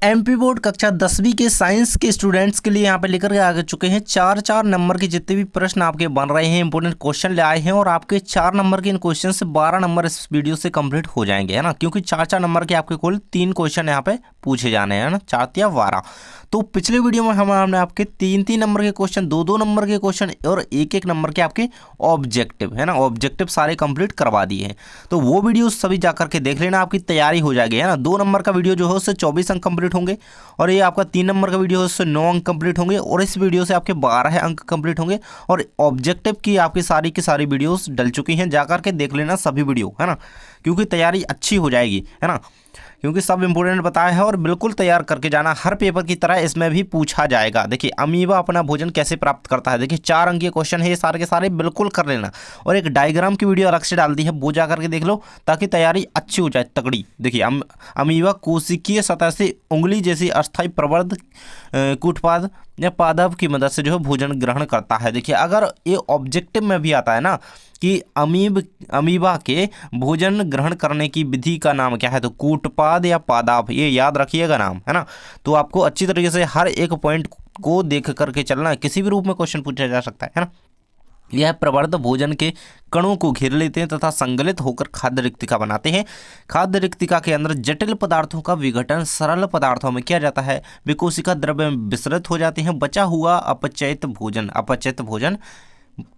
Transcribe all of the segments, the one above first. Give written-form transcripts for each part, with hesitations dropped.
MP board कक्षा 10वीं के साइंस के स्टूडेंट्स के लिए यहाँ पे लेकर के आ चुके हैं चार नंबर के जितने भी प्रश्न आपके बन रहे हैं, इंपोर्टेंट क्वेश्चन ले आए हैं और आपके 4 नंबर के इन क्वेश्चन से 12 नंबर इस वीडियो से कंप्लीट हो जाएंगे, है ना। क्योंकि 4 नंबर के आपके कुल 3 क्वेश्चन यहाँ पे पूछे जाने हैं ना, 4 या 12। तो पिछले वीडियो में हमने आपके 3 नंबर के क्वेश्चन, 2 नंबर के क्वेश्चन और 1 नंबर के आपके ऑब्जेक्टिव, है ना, ऑब्जेक्टिव सारे कंप्लीट करवा दिए हैं। तो वो वीडियो सभी जाकर के देख लेना, आपकी तैयारी हो जाएगी, है ना। 2 नंबर का वीडियो जो है उससे 24 अंक कंप्लीट होंगे और ये आपका 3 नंबर का वीडियो है उससे 9 अंक कंप्लीट होंगे और इस वीडियो से आपके 12 अंक कंप्लीट होंगे। और ऑब्जेक्टिव की आपकी सारी की सारी वीडियोस डल चुकी हैं, जाकर के देख लेना सभी वीडियो, है ना, क्योंकि तैयारी अच्छी हो जाएगी, है ना। क्योंकि सब इंपोर्टेंट बताया है और बिल्कुल तैयार करके जाना, हर पेपर की तरह इसमें भी पूछा जाएगा। देखिए अमीबा अपना भोजन कैसे प्राप्त करता है, देखिए 4 अंकीय क्वेश्चन है, ये सारे के सारे बिल्कुल कर लेना। और एक डायग्राम की वीडियो अलग से डाल दी है, वो जा करके देख लो ताकि तैयारी अच्छी हो जाए, तगड़ी। देखिए अमीबा कोशिकीय सतह से उंगली जैसी अस्थायी प्रवर्ध कूटपाद या पादप की मदद से जो है भोजन ग्रहण करता है। देखिए अगर ये ऑब्जेक्टिव में भी आता है ना कि अमीबा के भोजन ग्रहण करने की विधि का नाम क्या है, तो कूटपाद या पादाप, ये याद रखिएगा नाम, है ना। तो आपको अच्छी तरीके से हर एक पॉइंट को देख करके चलना है, किसी भी रूप में क्वेश्चन पूछा जा सकता है ना। यह प्रवर्ध भोजन के कणों को घेर लेते हैं तथा संगलित होकर खाद्य रिक्तिका बनाते हैं। खाद्य रिक्तिका के अंदर जटिल पदार्थों का विघटन सरल पदार्थों में किया जाता है, वे कोशिका द्रव्य में विसरित हो जाते हैं। बचा हुआ अपचयित भोजन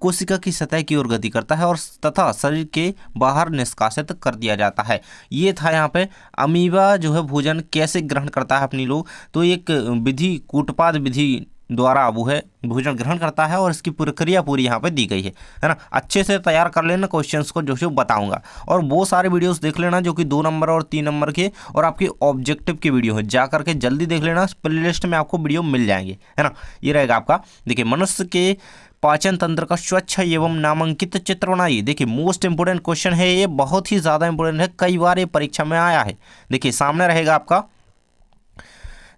कोशिका की सतह की ओर गति करता है और तथा शरीर के बाहर निष्कासित कर दिया जाता है। ये था यहाँ पे अमीबा जो है भोजन कैसे ग्रहण करता है अपनी लोग, तो एक विधि कूटपाद विधि द्वारा वो है भोजन ग्रहण करता है और इसकी प्रक्रिया पूरी यहाँ पे दी गई है ना। अच्छे से तैयार कर लेना क्वेश्चंस को, जो बताऊंगा, और वो सारे वीडियोस देख लेना जो कि 2 नंबर और 3 नंबर के और आपके ऑब्जेक्टिव की वीडियो है, जा करके जल्दी देख लेना, प्लेलिस्ट में आपको वीडियो मिल जाएंगे, है ना। ये रहेगा आपका। देखिए मनुष्य के पाचन तंत्र का स्वच्छ एवं नामांकित चित्र बनाइए। देखिए मोस्ट इंपोर्टेंट क्वेश्चन है ये, बहुत ही ज़्यादा इंपोर्टेंट है, कई बार ये परीक्षा में आया है। देखिए सामने रहेगा आपका,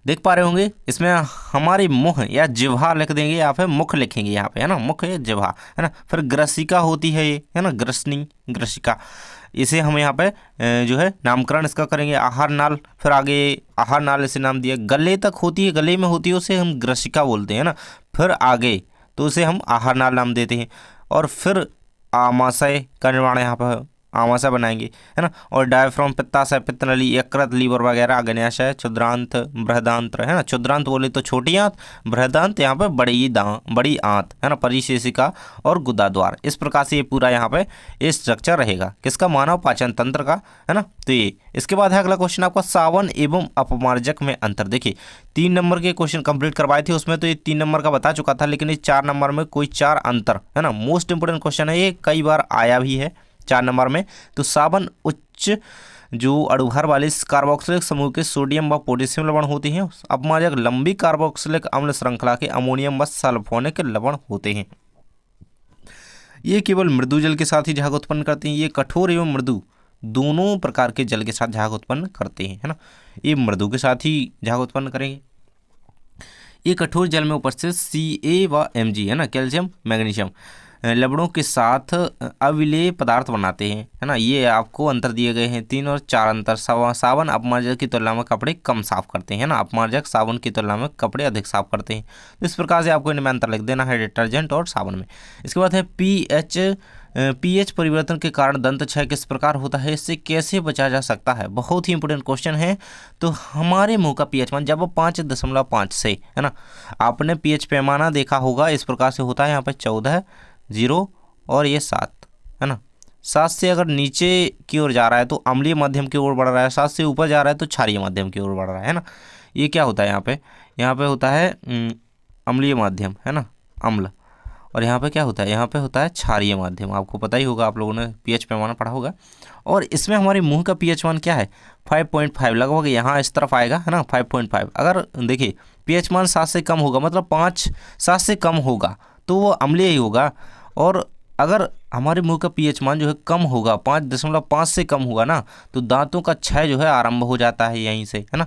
देख पा रहे होंगे, इसमें हमारी मुख या जिह्वा लिख देंगे या फिर मुख लिखेंगे यहाँ पे, है ना, मुख या जिह्वा, है ना। फिर ग्रसिका होती है ये, है ना, ग्रसनी ग्रसिका, इसे हम यहाँ पे जो है नामकरण इसका करेंगे। आहार नाल, फिर आगे आहार नाल इसे नाम दिया। गले तक होती है, गले में होती है, उसे हम ग्रसिका बोलते हैं ना। फिर आगे तो उसे हम आहार नाल नाम देते हैं। और फिर आमाशय का निर्माण यहाँ पर आमाशय बनाएंगे, है ना। और डायफ्राम, पित्ताशय, पित्तनली, यकृत, लीवर वगैरह, अग्न्याशय, क्षुद्रांत, बृहदांत्र, है ना। क्षुद्रांत बोले तो छोटी आंत, बृहदांत यहाँ पे बड़ी आंत, है ना, परिशेषिका और गुदा द्वार। इस प्रकार से ये पूरा यहाँ पे ये स्ट्रक्चर रहेगा किसका, मानव पाचन तंत्र का, है ना। तो ये इसके बाद है अगला क्वेश्चन आपका, सावन एवं अपमार्जक में अंतर। देखिए 3 नंबर के क्वेश्चन कंप्लीट करवाए थे, उसमें तो ये 3 नंबर का बता चुका था, लेकिन इस 4 नंबर में कोई 4 अंतर, है ना, मोस्ट इंपोर्टेंट क्वेश्चन है ये, कई बार आया भी है 4 नंबर में। तो सावन उच्च जो अणुभार वाले कार्बोक्सिलिक समूह के सोडियम व पोटेशियम लवण होते हैं। अपमार्जक लंबी कार्बोक्सिलिक अम्ल श्रृंखला के अमोनियम व सल्फोनिक लवण होते हैं। ये केवल मृदु जल के साथ ही झाग उत्पन्न करते हैं, ये कठोर एवं मृदु दोनों प्रकार के जल के साथ झाग उत्पन्न करते हैं, है ना। ये मृदु के साथ ही झाग उत्पन्न करेंगे। ये कठोर जल में उपस्थित Ca व Mg, है ना, कैल्शियम मैग्नीशियम लवणों के साथ अविलेय पदार्थ बनाते हैं, है ना। ये आपको अंतर दिए गए हैं 3 और 4 अंतर। सावन अपमार्जक की तुलना में कपड़े कम साफ करते हैं, है ना, अपमार्जक साबुन की तुलना में कपड़े अधिक साफ करते हैं। तो इस प्रकार से आपको इनमें अंतर लिख देना है डिटर्जेंट और साबुन में। इसके बाद है पीएच परिवर्तन के कारण दंत क्षय किस प्रकार होता है, इससे कैसे बचा जा सकता है, बहुत ही इंपोर्टेंट क्वेश्चन है। तो हमारे मुंह का पीएच मान जब 5.5 से, है ना, आपने पीएच पैमाना देखा होगा, इस प्रकार से होता है यहाँ पे 14, 0 और ये 7, है ना। 7 से अगर नीचे की ओर जा रहा है तो अम्लीय माध्यम की ओर बढ़ रहा है, 7 से ऊपर जा रहा है तो क्षारीय माध्यम की ओर बढ़ रहा है ना। ये क्या होता है यहाँ पे होता है अम्लीय माध्यम, है ना, अम्ल। और यहाँ पे क्या होता है, यहाँ पे होता है क्षारीय माध्यम, आपको पता ही होगा, आप लोगों ने पीएच पैमाना पढ़ा होगा। और इसमें हमारे मुंह का पीएच मान क्या है, 5.5 लगभग यहाँ इस तरफ आएगा, है ना, 5.5। अगर देखिए पीएच मान 7 से कम होगा, मतलब 7 से कम होगा तो वो अम्लीय ही होगा। और अगर हमारे मुंह का पीएच मान जो है कम होगा, 5.5 से कम होगा ना, तो दांतों का क्षय जो है आरंभ हो जाता है यहीं से, है ना।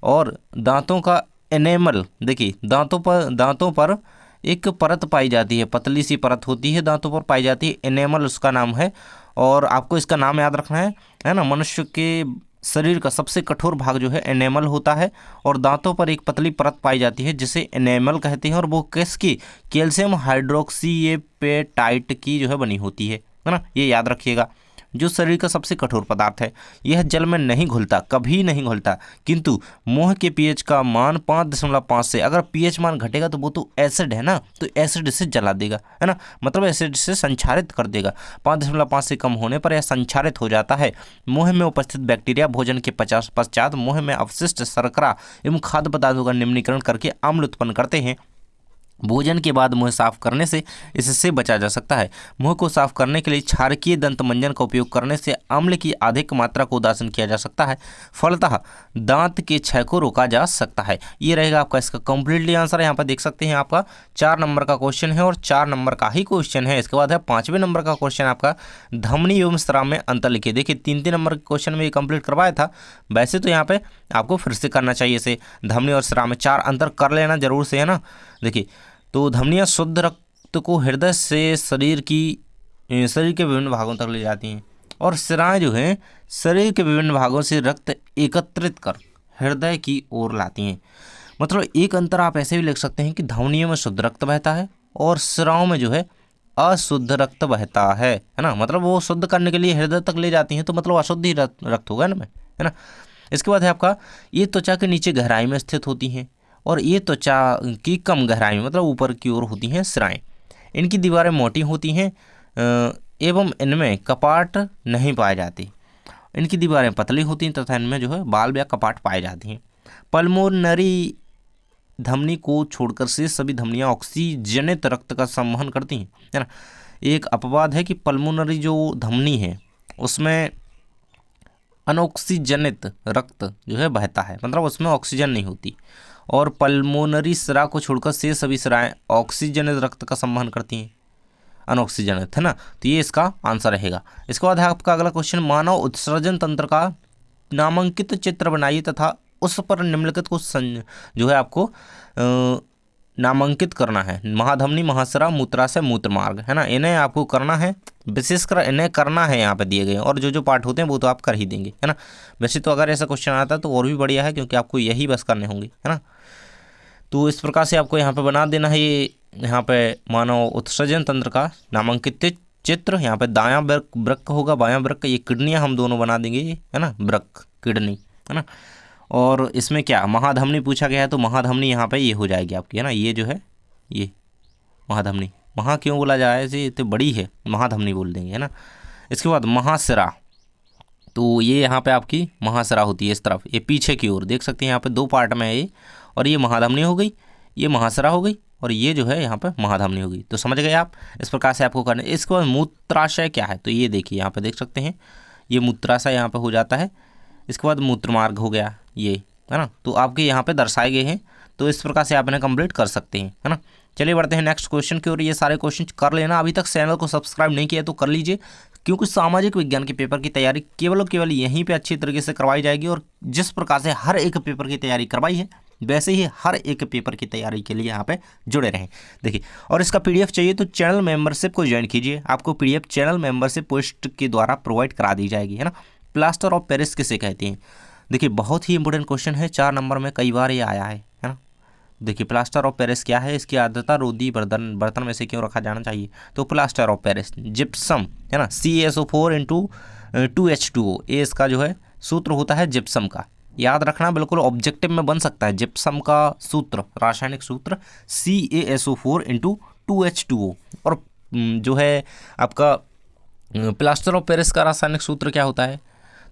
और दांतों का एनेमल, देखिए दांतों पर एक परत पाई जाती है, पतली सी परत होती है दांतों पर पाई जाती है, एनेमल उसका नाम है। और आपको इसका नाम याद रखना है ना। मनुष्य के शरीर का सबसे कठोर भाग जो है एनेमल होता है और दांतों पर एक पतली परत पाई जाती है जिसे एनेमल कहते हैं और वो किसकी, कैल्शियम हाइड्रोक्सीएपेटाइट की जो है बनी होती है ना, ये याद रखिएगा। जो शरीर का सबसे कठोर पदार्थ है यह जल में नहीं घुलता, कभी नहीं घुलता, किंतु मुंह के पीएच का मान 5.5 से, अगर पीएच मान घटेगा तो वो तो एसिड है ना, तो एसिड इसे जला देगा, है ना, मतलब एसिड से संक्षारित कर देगा। 5.5 से कम होने पर यह संक्षारित हो जाता है। मुंह में उपस्थित बैक्टीरिया भोजन के पश्चात मुंह में अवशिष्ट शर्करा एवं खाद्य पदार्थों का निम्नीकरण करके अम्ल उत्पन्न करते हैं। भोजन के बाद मुंह साफ करने से इससे बचा जा सकता है। मुंह को साफ करने के लिए क्षारकीय दंत मंजन का उपयोग करने से अम्ल की अधिक मात्रा को उदासीन किया जा सकता है। फलतः दांत के क्षय को रोका जा सकता है। ये रहेगा आपका इसका कंप्लीटली आंसर। यहाँ पर देख सकते हैं आपका 4 नंबर का क्वेश्चन है और 4 नंबर का ही क्वेश्चन है। इसके बाद है 5वें नंबर का क्वेश्चन आपका धमनी एवं स्राव में अंतर लिखिए। देखिए 3 नंबर के क्वेश्चन में ये कंप्लीट करवाया था, वैसे तो यहाँ पे आपको फिर से करना चाहिए इसे। धमनी और स्राव में 4 अंतर कर लेना जरूर से, है ना। देखिए तो धमनियाँ शुद्ध रक्त को हृदय से शरीर के विभिन्न भागों तक ले जाती हैं और सिराएं जो हैं शरीर के विभिन्न भागों से रक्त एकत्रित कर हृदय की ओर लाती हैं। मतलब एक अंतर आप ऐसे भी लिख सकते हैं कि धमनियों में शुद्ध रक्त बहता है और सिराओं में जो है अशुद्ध रक्त बहता है ना। मतलब वो शुद्ध करने के लिए हृदय तक ले जाती हैं, तो मतलब अशुद्ध ही रक्त होगा ना, है ना। इसके बाद है आपका ये त्वचा के नीचे गहराई में स्थित होती हैं और ये त्वचा की कम गहराई में मतलब ऊपर की ओर होती हैं सिराएं। इनकी दीवारें मोटी होती हैं एवं इनमें कपाट नहीं पाए जाते। इनकी दीवारें पतली होती हैं तथा इनमें जो है बाल या कपाट पाए जाते हैं। पल्मोनरी धमनी को छोड़कर से सभी धमनियां ऑक्सीजनित रक्त का संवहन करती हैं, है ना। एक अपवाद है कि पल्मोनरी जो धमनी है उसमें अनऑक्सीजनित रक्त जो है बहता है, मतलब उसमें ऑक्सीजन नहीं होती। और पल्मोनरी सिरा को छोड़कर से सभी सिराएं ऑक्सीजनित रक्त का संवहन करती हैं, अनऑक्सीजनित, है ना। तो ये इसका आंसर रहेगा। इसके बाद है आपका अगला क्वेश्चन मानव उत्सर्जन तंत्र का नामांकित चित्र बनाइए तथा उस पर निम्नलिखित को जो है आपको नामांकित करना है। महाधमनी, महासिरा, मूत्राशय, मूत्र मार्ग, है ना, इन्हें आपको करना है, विशेषकर इन्हें करना है यहाँ पे दिए गए हैं और जो पार्ट होते हैं वो तो आप कर ही देंगे, है ना। वैसे तो अगर ऐसा क्वेश्चन आता है तो और भी बढ़िया है क्योंकि आपको यही बस करने होंगे, है ना। तो इस प्रकार से आपको यहाँ पे बना देना है ये यहाँ पे मानव उत्सर्जन तंत्र का नामांकित चित्र। यहाँ पे दायां वृक्क होगा, बायां वृक्क, ये किडनियाँ हम दोनों बना देंगे, है ना, वृक्क किडनी, है ना। और इसमें क्या महाधमनी पूछा गया है तो महाधमनी यहाँ पे ये हो जाएगी आपकी, है ना। ये जो है ये महाधमनी, महा क्यों बोला जाए इसे, तो बड़ी है, महाधमनी बोल देंगे, है ना। इसके बाद महासिरा, तो ये यहाँ पे आपकी महासिरा होती है इस तरफ, ये पीछे की ओर देख सकते हैं यहाँ पे 2 पार्ट में है ये, और ये महाधमनी हो गई, ये महासिरा हो गई और ये जो है यहाँ पे महाधमनी हो गई। तो समझ गए आप, इस प्रकार से आपको करना है। इसके बाद मूत्राशय क्या है, तो ये देखिए यहाँ पे देख सकते हैं ये मूत्राशय यहाँ पे हो जाता है। इसके बाद मूत्र मार्ग हो गया ये, है ना। तो आपके यहाँ पे दर्शाए गए हैं, तो इस प्रकार से आप इन्हें कंप्लीट कर सकते हैं, है ना। चलिए बढ़ते हैं नेक्स्ट क्वेश्चन की ओर। ये सारे क्वेश्चन कर लेना, अभी तक चैनल को सब्सक्राइब नहीं किया तो कर लीजिए क्योंकि सामाजिक विज्ञान के पेपर की तैयारी केवल और केवल यहीं पे अच्छी तरीके से करवाई जाएगी और जिस प्रकार से हर एक पेपर की तैयारी करवाई है वैसे ही हर एक पेपर की तैयारी के लिए यहाँ पे जुड़े रहें। देखिए, और इसका पीडीएफ चाहिए तो चैनल मेंबरशिप को ज्वाइन कीजिए, आपको पीडीएफ चैनल मेंबरशिप पोस्ट के द्वारा प्रोवाइड करा दी जाएगी, है ना। प्लास्टर ऑफ पेरिस किसे कहते हैं, देखिए बहुत ही इंपॉर्टेंट क्वेश्चन है, 4 नंबर में कई बार ये आया है ना। देखिए प्लास्टर ऑफ पेरिस क्या है, इसकी आर्द्रता रोधी बर्तन में से क्यों रखा जाना चाहिए, तो प्लास्टर ऑफ पेरिस जिप्सम, है ना, CaSO4 × 2H2O, ये इसका जो है सूत्र होता है जिप्सम का, याद रखना, बिल्कुल ऑब्जेक्टिव में बन सकता है। जिप्सम का सूत्र, रासायनिक सूत्र CaSO4 × 2H2O। और जो है आपका प्लास्टर ऑफ पेरिस का रासायनिक सूत्र क्या होता है,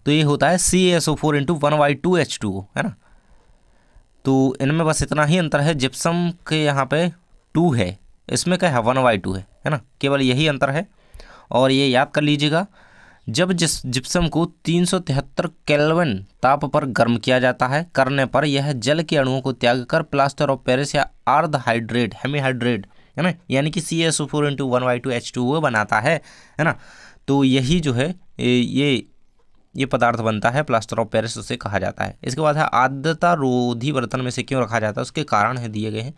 तो ये होता है CaSO4 × 1Y2H2O, है ना। तो इनमें बस इतना ही अंतर है, जिप्सम के यहाँ पे 2 है, इसमें क्या है 1Y2 है ना, केवल यही अंतर है। और ये याद कर लीजिएगा, जब जिप्सम को 373 केल्विन ताप पर गर्म किया जाता है, करने पर यह जल के अणुओं को त्याग कर प्लास्टर ऑफ पेरिस या अर्ध हाइड्रेट हेमीहाइड्रेट, है ना, यानी कि CaSO4 × 1Y2H2O बनाता है ना। तो यही जो है ये पदार्थ बनता है, प्लास्टर ऑफ पेरिस उसे कहा जाता है। इसके बाद है आर्द्रता रोधी बर्तन में से क्यों रखा जाता है, उसके कारण है दिए गए हैं।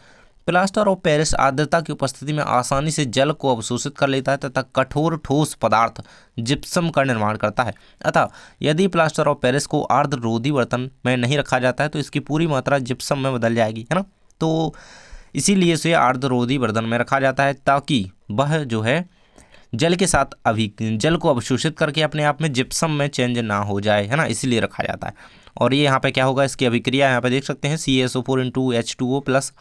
प्लास्टर ऑफ पेरिस आर्द्रता की उपस्थिति में आसानी से जल को अवशोषित कर लेता है तथा कठोर ठोस पदार्थ जिप्सम का निर्माण करता है। अतः यदि प्लास्टर ऑफ पेरिस को आर्द्र रोधी बर्तन में नहीं रखा जाता है तो इसकी पूरी मात्रा जिप्सम में बदल जाएगी, है ना। तो इसीलिए इसे आर्द्र रोधी बर्तन में रखा जाता है ताकि वह जो है जल के साथ जल को अवशोषित करके अपने आप में जिप्सम में चेंज ना हो जाए, है ना, इसीलिए रखा जाता है। और ये यहाँ पे क्या होगा, इसकी अभिक्रिया यहाँ पे देख सकते हैं, CaSO4 × H2O प्लस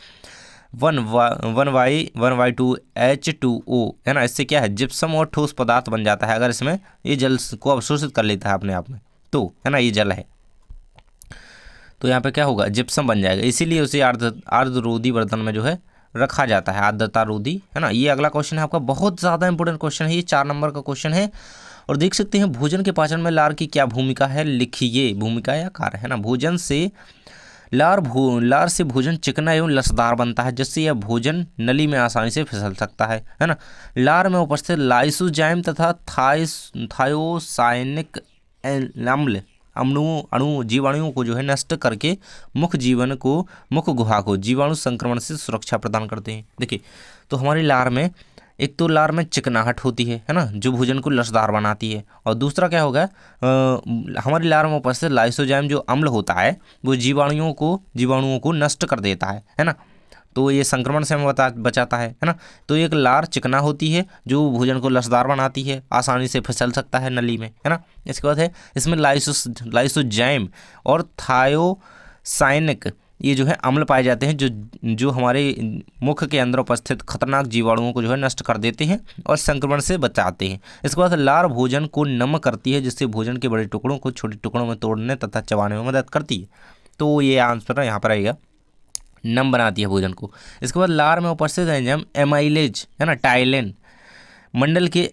1Y2H2O, है ना। इससे क्या है, जिप्सम और ठोस पदार्थ बन जाता है अगर इसमें ये जल को अवशोषित कर लेता है अपने आप में, तो है ना, ये जल है तो यहाँ पे क्या होगा, जिप्सम बन जाएगा। इसीलिए उसे आर्द्र रोधी बर्तन में जो है रखा जाता है, आर्द्रता रोधी, है ना। ये अगला क्वेश्चन है आपका, बहुत ज़्यादा इंपॉर्टेंट क्वेश्चन है, ये 4 नंबर का क्वेश्चन है। और देख सकते हैं भोजन के पाचन में लार की क्या भूमिका है, लिखिए भूमिका या कार्य, है ना। भोजन से लार से भोजन चिकना एवं लसदार बनता है जिससे यह भोजन नली में आसानी से फिसल सकता है ना। लार में उपस्थित लाइसोजाइम तथा थायोसायनिक अणु जीवाणुओं को जो है नष्ट करके मुख गुहा को जीवाणु संक्रमण से सुरक्षा प्रदान करते हैं। देखिए, तो हमारी लार में एक तो लार में चिकनाहट होती है ना, जो भोजन को लसदार बनाती है, और दूसरा क्या होगा, हमारी लार में उपस्थित लाइसोजाइम जो अम्ल होता है वो जीवाणुओं को नष्ट कर देता है ना। तो ये संक्रमण से हमें बचाता है ना। तो एक लार चिकना होती है जो भोजन को लसदार बनाती है, आसानी से फिसल सकता है नली में, है ना। इसके बाद है इसमें लाइसोजाइम और थायोसायनिक ये जो है अम्ल पाए जाते हैं जो हमारे मुख के अंदर उपस्थित खतरनाक जीवाणुओं को जो है नष्ट कर देते हैं और संक्रमण से बचाते हैं। इसके बाद लार भोजन को नम करती है जिससे भोजन के बड़े टुकड़ों को छोटे टुकड़ों में तोड़ने तथा चबाने में मदद करती है। तो ये आंसर यहाँ पर आएगा, नम बनाती है भोजन को। इसके बाद लार में उपस्थित एंजाइम एमाइलेज, है ना, टाइलिन मंडल के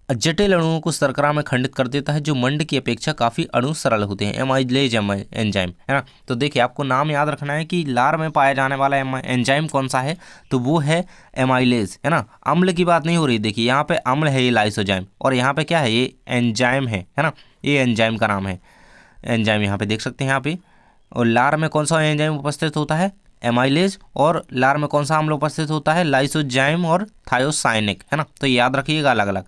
जटिल अणुओं को शर्करा में खंडित कर देता है जो मंड की अपेक्षा काफ़ी अणु सरल होते हैं, एमाइलेज एंजाइम, है ना। तो देखिए, आपको नाम याद रखना है कि लार में पाया जाने वाला एंजाइम कौन सा है, तो वो है एमाइलेज, है ना। अम्ल की बात नहीं हो रही, देखिए यहाँ पे अम्ल है ये लाइसोजाइम, और यहाँ पे क्या है, ये एंजाइम है ना, ये एंजाइम का नाम है, एंजाइम यहाँ पे देख सकते हैं यहाँ पे। और लार में कौन सा एंजाइम उपस्थित होता है, एमाइलेज, और लार में कौन सा अम्ल उपस्थित होता है, लाइसोजाइम और थायोसायनिक, है ना। तो याद रखिएगा अलग अलग।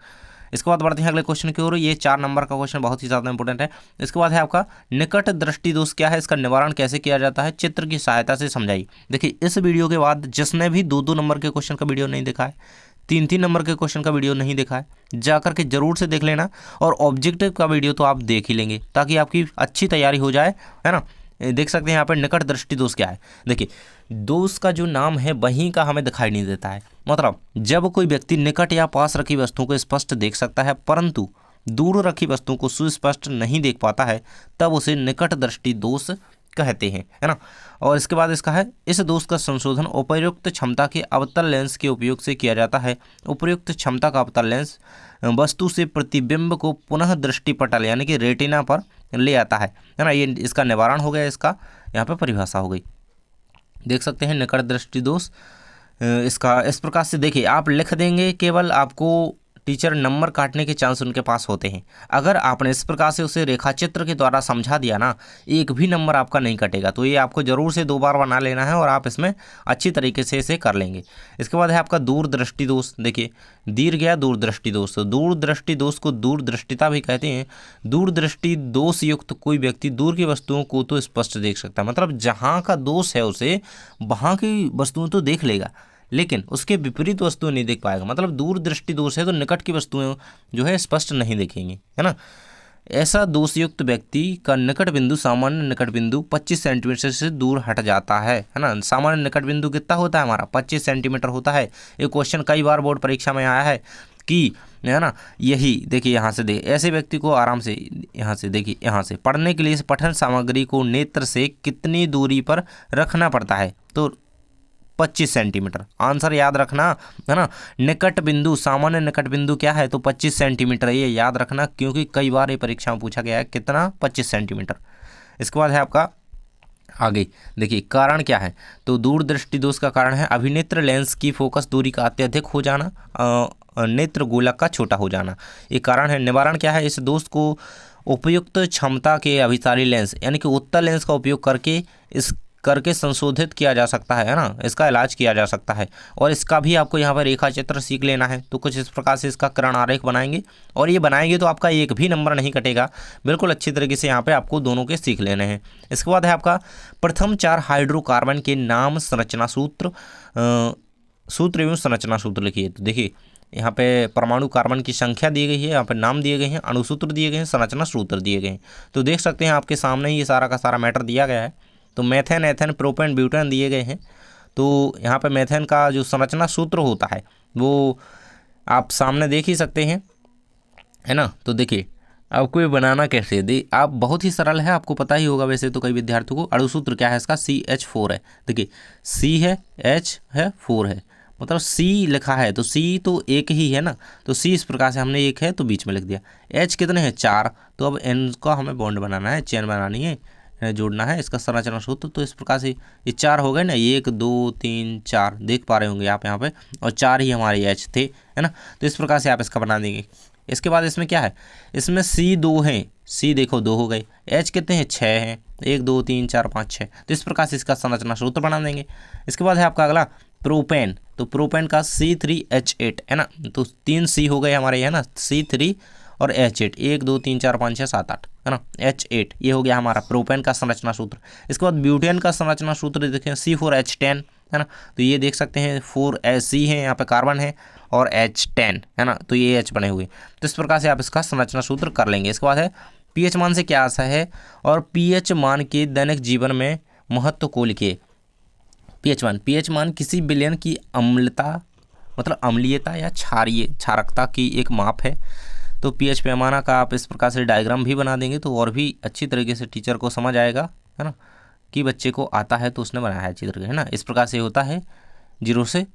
इसके बाद बढ़ते हैं अगले क्वेश्चन की ओर। ये 4 नंबर का क्वेश्चन बहुत ही ज़्यादा इंपॉर्टेंट है। इसके बाद है आपका निकट दृष्टि दोष क्या है, इसका निवारण कैसे किया जाता है, चित्र की सहायता से समझाइए। देखिए, इस वीडियो के बाद जिसने भी 2-2 नंबर के क्वेश्चन का वीडियो नहीं देखा है, 3-3 नंबर के क्वेश्चन का वीडियो नहीं देखा है, जाकर के जरूर से देख लेना, और ऑब्जेक्टिव का वीडियो तो आप देख ही लेंगे ताकि आपकी अच्छी तैयारी हो जाए, है ना। देख सकते हैं यहाँ पर निकट दृष्टि दोष क्या है। देखिए, दोष का जो नाम है वहीं का हमें दिखाई नहीं देता है, मतलब जब कोई व्यक्ति निकट या पास रखी वस्तुओं को स्पष्ट देख सकता है परंतु दूर रखी वस्तुओं को सुस्पष्ट नहीं देख पाता है तब उसे निकट दृष्टि दोष कहते हैं, है ना। और इसके बाद इसका है, इस दोष का संशोधन उपर्युक्त क्षमता के अवतल लेंस के उपयोग से किया जाता है। उपर्युक्त क्षमता का अवतल लेंस वस्तु से प्रतिबिंब को पुनः दृष्टिपटल यानी कि रेटिना पर ले आता है ना। ये इसका निवारण हो गया, इसका यहाँ पे परिभाषा हो गई। देख सकते हैं निकट दृष्टि दोष, इसका इस प्रकार से देखिए, आप लिख देंगे, केवल आपको टीचर नंबर काटने के चांस उनके पास होते हैं। अगर आपने इस प्रकार से उसे रेखाचित्र के द्वारा समझा दिया ना, एक भी नंबर आपका नहीं कटेगा। तो ये आपको जरूर से 2 बार बना लेना है और आप इसमें अच्छी तरीके से इसे कर लेंगे। इसके बाद है आपका दूरदृष्टि दोष। देखिए, दीर्घ या दूरदृष्टि दोष, तो दूरदृष्टि दोष को दूरदृष्टिता भी कहते हैं। दूरदृष्टि दोष युक्त कोई व्यक्ति दूर की वस्तुओं को तो स्पष्ट देख सकता है, मतलब जहाँ का दोष है उसे वहाँ की वस्तुएं तो देख लेगा लेकिन उसके विपरीत वस्तुएं नहीं देख पाएगा। मतलब दूर दृष्टि दोष है तो निकट की वस्तुएं जो है स्पष्ट नहीं देखेंगे, है ना। ऐसा दोषयुक्त व्यक्ति का निकट बिंदु सामान्य निकट बिंदु 25 सेंटीमीटर से दूर हट जाता है ना। सामान्य निकट बिंदु कितना होता है हमारा, 25 सेंटीमीटर होता है। ये क्वेश्चन कई बार बोर्ड परीक्षा में आया है कि, है ना। यही देखिए, यहाँ से देखिए, ऐसे व्यक्ति को आराम से यहाँ से देखिए, यहाँ से पढ़ने के लिए पठन सामग्री को नेत्र से कितनी दूरी पर रखना पड़ता है, तो 25 सेंटीमीटर। आंसर याद रखना, है ना। निकट बिंदु, सामान्य निकट बिंदु क्या है, तो 25 सेंटीमीटर, ये याद रखना क्योंकि कई बार ये परीक्षा में पूछा गया है, कितना, 25 सेंटीमीटर। इसके बाद है आपका आगे, देखिए कारण क्या है, तो दूरदृष्टि दोष का कारण है अभिनेत्र लेंस की फोकस दूरी का अत्यधिक हो जाना, नेत्र गोलक का छोटा हो जाना, ये कारण है। निवारण क्या है, इस दोष को उपयुक्त क्षमता के अभिसारी लेंस यानी कि उत्तल लेंस का उपयोग करके इस करके संशोधित किया जा सकता है ना, इसका इलाज किया जा सकता है। और इसका भी आपको यहाँ पर रेखा चित्र सीख लेना है। तो कुछ इस प्रकार से इसका किरण आरेख बनाएंगे, और ये बनाएंगे तो आपका एक भी नंबर नहीं कटेगा, बिल्कुल अच्छी तरीके से यहाँ पे आपको दोनों के सीख लेने हैं। इसके बाद है आपका प्रथम 4 हाइड्रोकार्बन के नाम, संरचना सूत्र, सूत्र एवं संरचना सूत्र लिखिए। तो देखिए यहाँ पे परमाणु कार्बन की संख्या दी गई है, यहाँ पे नाम दिए गए हैं, अणुसूत्र दिए गए हैं, संरचना सूत्र दिए गए हैं। तो देख सकते हैं आपके सामने ही ये सारा का सारा मैटर दिया गया है। तो मेथेन, एथेन, प्रोपेन, ब्यूटेन दिए गए हैं। तो यहाँ पे मेथेन का जो संरचना सूत्र होता है वो आप सामने देख ही सकते हैं, है ना। तो देखिए आपको ये बनाना कैसे दे, आप बहुत ही सरल है, आपको पता ही होगा वैसे तो कई विद्यार्थियों को। अणुसूत्र क्या है इसका, CH4 है। देखिए C है, H है, 4 है, मतलब C लिखा है तो C तो एक ही है ना, तो C इस प्रकार से हमने एक है तो बीच में लिख दिया। H कितने हैं, 4, तो अब N का हमें बॉन्ड बनाना है, चेन बनानी है, जोड़ना है। इसका संरचना सूत्र तो इस प्रकार से ये 4 हो गए ना, 1 2 3 4 देख पा रहे होंगे आप यहाँ पे, और 4 ही हमारे H थे, है ना। तो इस प्रकार से आप इसका बना देंगे। इसके बाद इसमें क्या है, इसमें C 2 हैं, C देखो 2 हो गए, H कितने हैं, 6 हैं, 1 2 3 4 5 6। तो इस प्रकार से इसका संरचना सूत्र बना देंगे। इसके बाद है आपका अगला प्रोपेन, तो प्रोपेन का C3H8 है ना, तो 3 C हो गए हमारे, है ना, C3 और H8, 1 2 3 4 5 6 7 8, है ना, H8 ये हो गया हमारा प्रोपेन का संरचना सूत्र। इसके बाद ब्यूटेन का संरचना सूत्र देखें, C4H10, है ना, तो ये देख सकते हैं 4 C है, यहाँ पे कार्बन है, और H10, है ना, तो ये H बने हुए। तो इस प्रकार से आप इसका संरचना सूत्र कर लेंगे। इसके बाद है pH मान से क्या आशा है, और pH मान के दैनिक जीवन में महत्व को लिखिए। pH मान किसी विलयन की अम्लता, मतलब अम्लीयता या क्षारकता की एक माप है। तो pH पैमाना का आप इस प्रकार से डायग्राम भी बना देंगे तो और भी अच्छी तरीके से टीचर को समझ आएगा, है ना, कि बच्चे को आता है तो उसने बनाया है अच्छी तरीके, है ना। इस प्रकार से होता है 0 से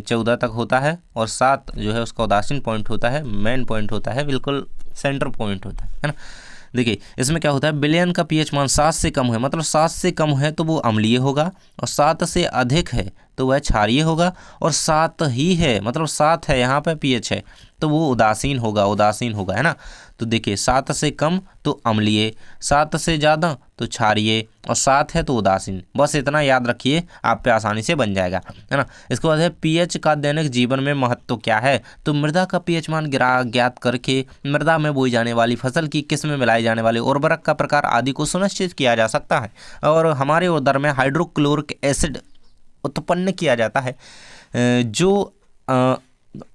14 तक होता है, और 7 जो है उसका उदासीन पॉइंट होता है, मेन पॉइंट होता है, बिल्कुल सेंटर पॉइंट होता है ना। देखिए इसमें क्या होता है, विलयन का pH मान 7 से कम है, मतलब 7 से कम है तो वो अम्लीय होगा, और 7 से अधिक है तो वह क्षारीय होगा, और 7 ही है, मतलब 7 है यहाँ पे pH है तो वो उदासीन होगा, है ना। तो देखिए 7 से कम तो अम्लीय, 7 से ज़्यादा तो क्षारीय, और 7 है तो उदासीन। बस इतना याद रखिए, आप पे आसानी से बन जाएगा, है ना। इसके बाद है pH का दैनिक जीवन में महत्व क्या है, तो मृदा का pH मान ज्ञात करके मृदा में बोई जाने वाली फसल की किस्म में मिलाए जाने वाले उर्वरक का प्रकार आदि को सुनिश्चित किया जा सकता है, और हमारे उदर में हाइड्रोक्लोरिक एसिड उत्पन्न किया जाता है, जो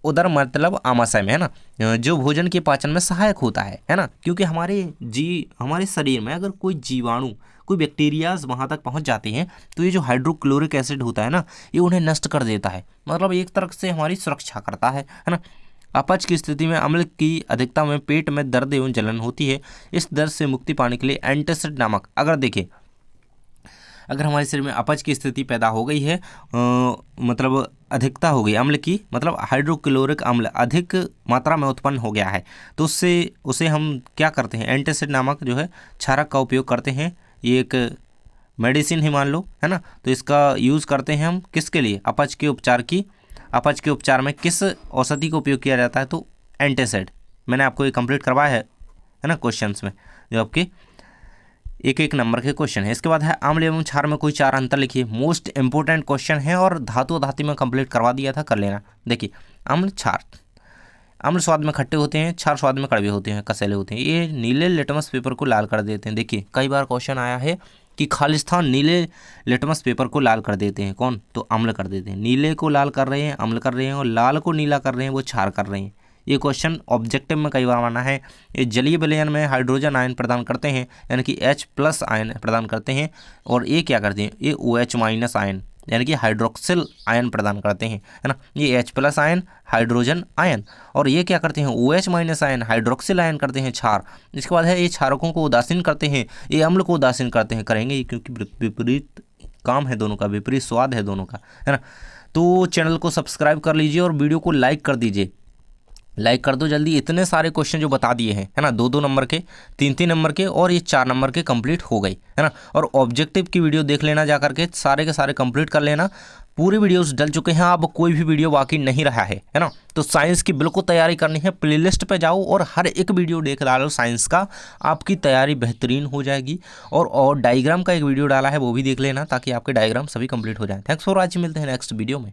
उदर मतलब आमाशय में, है ना, जो भोजन के पाचन में सहायक होता है ना। क्योंकि हमारे शरीर में अगर कोई जीवाणु, कोई बैक्टीरिया वहाँ तक पहुँच जाते हैं तो ये जो हाइड्रोक्लोरिक एसिड होता है ना, ये उन्हें नष्ट कर देता है, मतलब एक तरह से हमारी सुरक्षा करता है ना। अपच की स्थिति में अम्ल की अधिकता में पेट में दर्द एवं जलन होती है। इस दर्द से मुक्ति पाने के लिए एंटासिड नामक, अगर हमारे शरीर में अपच की स्थिति पैदा हो गई है, मतलब अधिकता हो गई अम्ल की, मतलब हाइड्रोक्लोरिक अम्ल अधिक मात्रा में उत्पन्न हो गया है, तो उसे हम क्या करते हैं, एंटासिड नामक जो है क्षारक का उपयोग करते हैं। ये एक मेडिसिन ही मान लो, है ना। तो इसका यूज़ करते हैं हम किसके लिए, अपच के उपचार में किस औषधि का उपयोग किया जाता है, तो एंटासिड। मैंने आपको ये कंप्लीट करवाया है ना क्वेश्चंस में, जो आपके एक नंबर के क्वेश्चन है। इसके बाद है अम्ल एवं क्षार में कोई 4 अंतर लिखिए। मोस्ट इंपोर्टेंट क्वेश्चन है, और धातु में कंप्लीट करवा दिया था, कर लेना। देखिए अम्ल क्षार, अम्ल स्वाद में खट्टे होते हैं, क्षार स्वाद में कड़वे होते हैं, कसेले होते हैं। ये नीले लिटमस पेपर को लाल कर देते हैं। देखिए कई बार क्वेश्चन आया है कि खालिस्तान नीले लिटमस पेपर को लाल कर देते हैं, कौन, तो अम्ल कर देते हैं। नीले को लाल कर रहे हैं, अम्ल कर रहे हैं, और लाल को नीला कर रहे हैं, वो क्षार कर रहे हैं। ये क्वेश्चन ऑब्जेक्टिव में कई बार आना है। ये जलीय विलयन में हाइड्रोजन आयन प्रदान करते हैं, यानी कि H+ आयन प्रदान करते हैं, और ये क्या करते हैं, ये OH- आयन यानी कि हाइड्रोक्सिल आयन प्रदान करते हैं, है ना। ये H+ आयन हाइड्रोजन आयन, और ये क्या करते हैं, OH- आयन हाइड्रोक्सिल आयन करते हैं, क्षार। इसके बाद है ये क्षारकों को उदासीन करते हैं, ये अम्ल को उदासीन करते हैं, करेंगे क्योंकि विपरीत काम है दोनों का, विपरीत स्वाद है दोनों का, है ना। तो चैनल को सब्सक्राइब कर लीजिए और वीडियो को लाइक कर दीजिए, लाइक कर दो जल्दी। इतने सारे क्वेश्चन जो बता दिए हैं, है ना, 2-2 नंबर के, 3-3 नंबर के, और ये 4 नंबर के कंप्लीट हो गई, है ना। और ऑब्जेक्टिव की वीडियो देख लेना जा करके, सारे के सारे कंप्लीट कर लेना। पूरे वीडियोस डल चुके हैं, अब कोई भी वीडियो बाकी नहीं रहा है ना। तो साइंस की बिल्कुल तैयारी करनी है, प्लेलिस्ट पे जाओ और हर एक वीडियो देख डालो साइंस का, आपकी तैयारी बेहतरीन हो जाएगी। और डायग्राम का एक वीडियो डाला है वो भी देख लेना, ताकि आपके डायग्राम सभी कंप्लीट हो जाए। थैंक्स फॉर वॉचिंग, मिलते हैं नेक्स्ट वीडियो में।